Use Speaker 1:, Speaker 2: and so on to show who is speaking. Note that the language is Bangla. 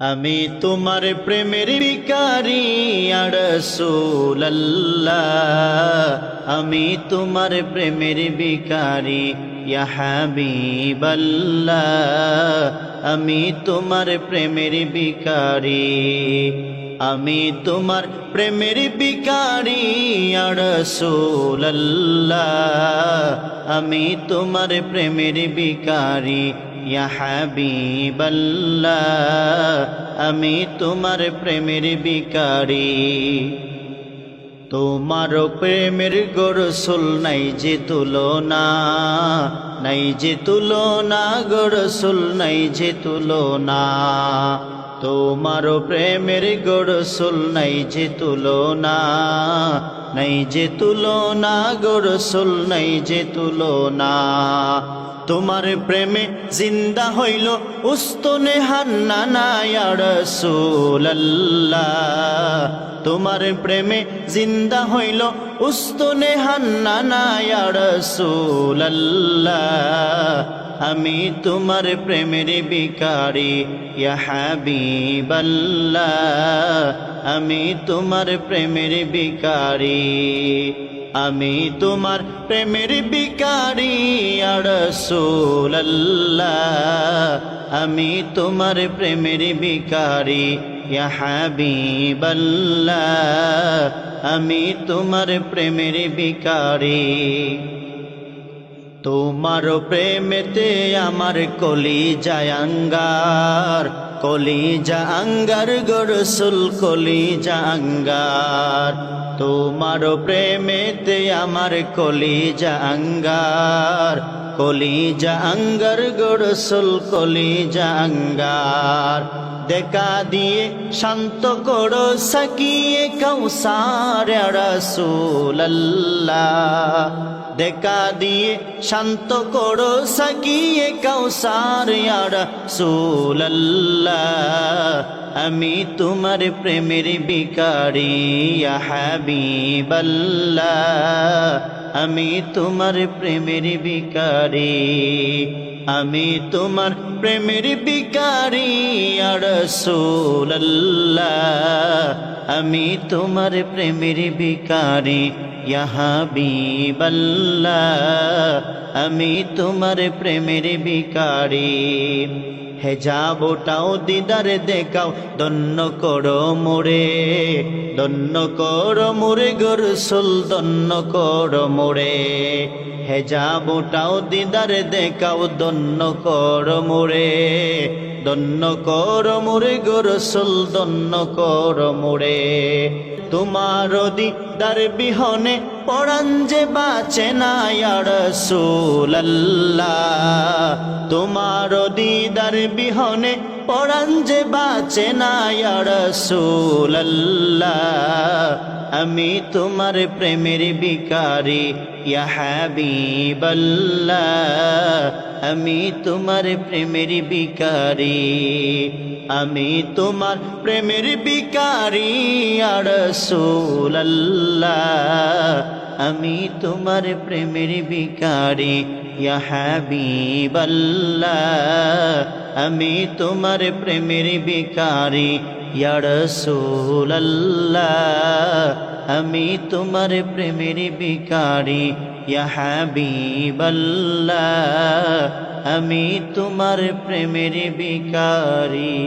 Speaker 1: আমি তোমার প্রেমের ভিখারি ইয়া রাসূলুল্লাহ, আমি তোমার প্রেমের ভিখারি ইয়া হাবিবাল্লাহ, আমি তোমার প্রেমের ভিখারি, আমি তোমার প্রেমের ভিখারি ইয়া রাসূলুল্লাহ, আমি তোমার প্রেমের ভিখারি ইয়া হাবিবাল্লাহ, আমি তোমার প্রেমের ভিখারি। তোমার প্রেমের গো রাসূল নাই যে তুলনা, নাই যে তুলনা গো রাসূল নাই যে তুলনা, তোমার প্রেমের গো রাসূল নাই যে তুলনা, নাই যে তুলনা গো রাসূল নাই যে তুলনা। তোমার প্রেমে জিন্দা হইল উস্তনে হান্নানা ইয়া রাসূলুল্লাহ, তোমার প্রেমে জিন্দা হইল উস্তনে হান্নানা ইয়া রাসূলুল্লাহ, আমি তোমার প্রেমের ভিখারি ইয়া হাবিবাল্লাহ, আমি তোমার প্রেমের ভিখারি, আমি তোমার প্রেমের ভিখারি ইয়া রাসূলুল্লাহ, আমি তোমার প্রেমের ভিখারি ইয়া হাবিবাল্লাহ, আমি তোমার প্রেমের ভিখারি। তোমার প্রেমেতে আমার কলিজা আঙ্গার, কলিজা আঙ্গার গো রাসূল কলিজা আঙ্গার, তোমার প্রেমেতে আমার কলিজা আঙ্গার, কলিজা আঙ্গার গো রাসূল কলিজা আঙ্গার। দেখা দিয়ে শান্ত করো সাকিয়ে কাউসার ইয়া রাসূলুল্লাহ, দেখা দিয়ে শান্ত করো সাকিয়ে কাউসার ইয়া রাসূলুল্লাহ, আমি তোমার প্রেমের ভিখারি ইয়া হাবিবাল্লাহ, আমি তোমার প্রেমের ভিখারি, আমি তোমার প্রেমের ভিখারি ইয়া রাসূলুল্লাহ, আমি তোমার প্রেমের ভিখারি ইয়া হাবিবাল্লাহ, আমি তোমার প্রেমের ভিখারি। হেজাবটাও দিদার দেখাও ধন্য করো মোরে, ধন্য করো মোরে গো রাসূল ধন্য করো মোরে, হেজাবটাও দিদার দেখাও ধন্য করো মোরে, ধন্য করো মোরে গো রাসূল ধন্য করো মোরে। তোমার দিদার বিহনে পরাণ যে বাঁচে না ইয়া রাসূলুল্লাহ, তোমার দিদার বিহনে পরাণ যে বাঁচে না ইয়া রাসূলুল্লাহ, আমি তোমার প্রেমের ভিখারি ইয়া হাবিবাল্লাহ, আমি তোমার প্রেমের ভিখারি, আমি তোমার প্রেমের ভিখারি ইয়া রাসূলুল্লাহ, আমি তোমার প্রেমের ভিখারি ইয়া হাবিবাল্লাহ, আমি তোমার প্রেমের ভিখারি ইয়া রাসূলুল্লাহ, আমি তোমার প্রেমের ভিখারি ইয়া হাবিবাল্লাহ, আমি তোমার প্রেমের ভিখারি।